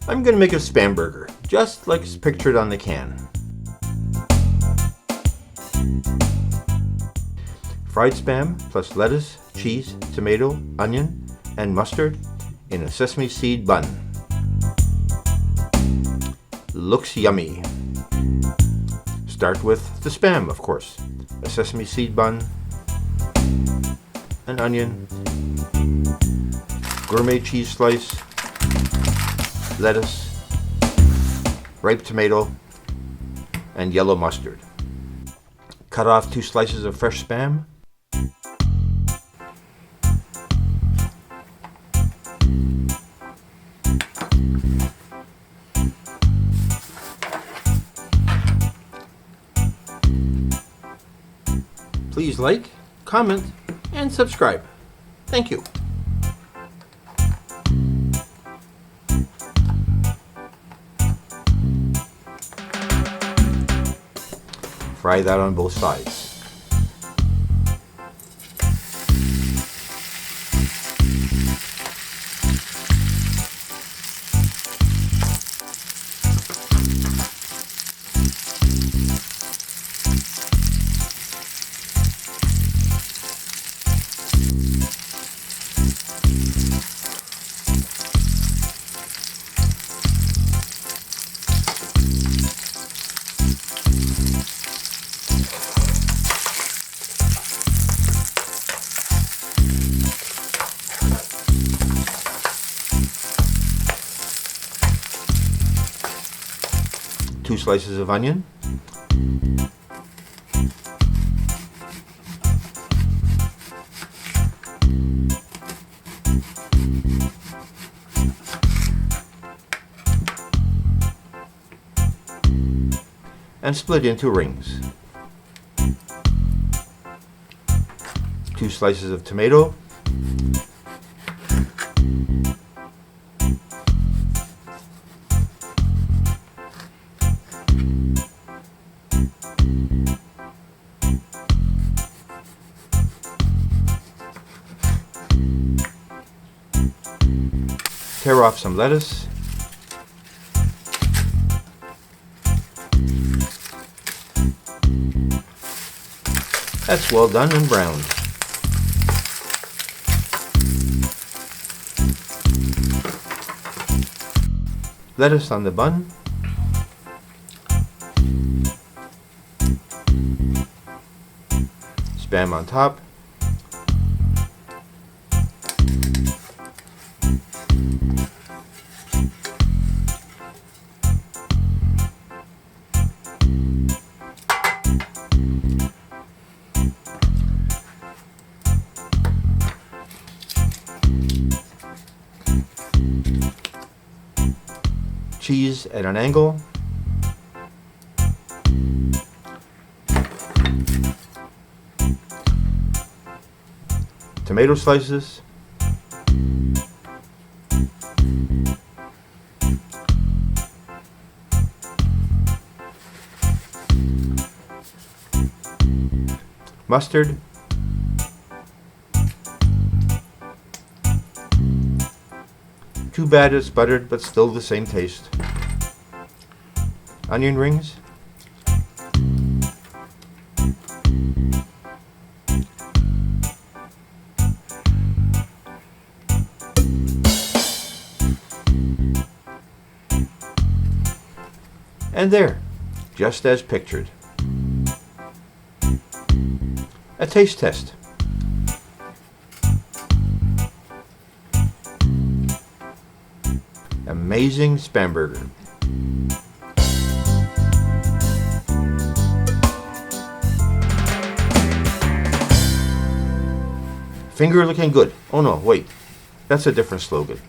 I'm going to make a Spam burger, just like it's pictured on the can. Fried Spam plus lettuce, cheese, tomato, onion, and mustard in a sesame seed bun. Looks yummy. Start with the Spam, of course. A sesame seed bun, an onion, gourmet cheese slice, lettuce, ripe tomato, and yellow mustard. Cut off 2 slices of fresh Spam. Please like, comment, and subscribe. Thank you. Fry that on both sides. Two slices of onion, and split into rings. 2 slices of tomato, tear off some lettuce, that's well done and browned. Lettuce on the bun, Spam on top, cheese at an angle, tomato slices, mustard, too bad it's buttered, but still the same taste. Onion rings, and there, just as pictured. A taste test. Amazing Spam burger. Finger looking good. Oh no, wait. That's a different slogan.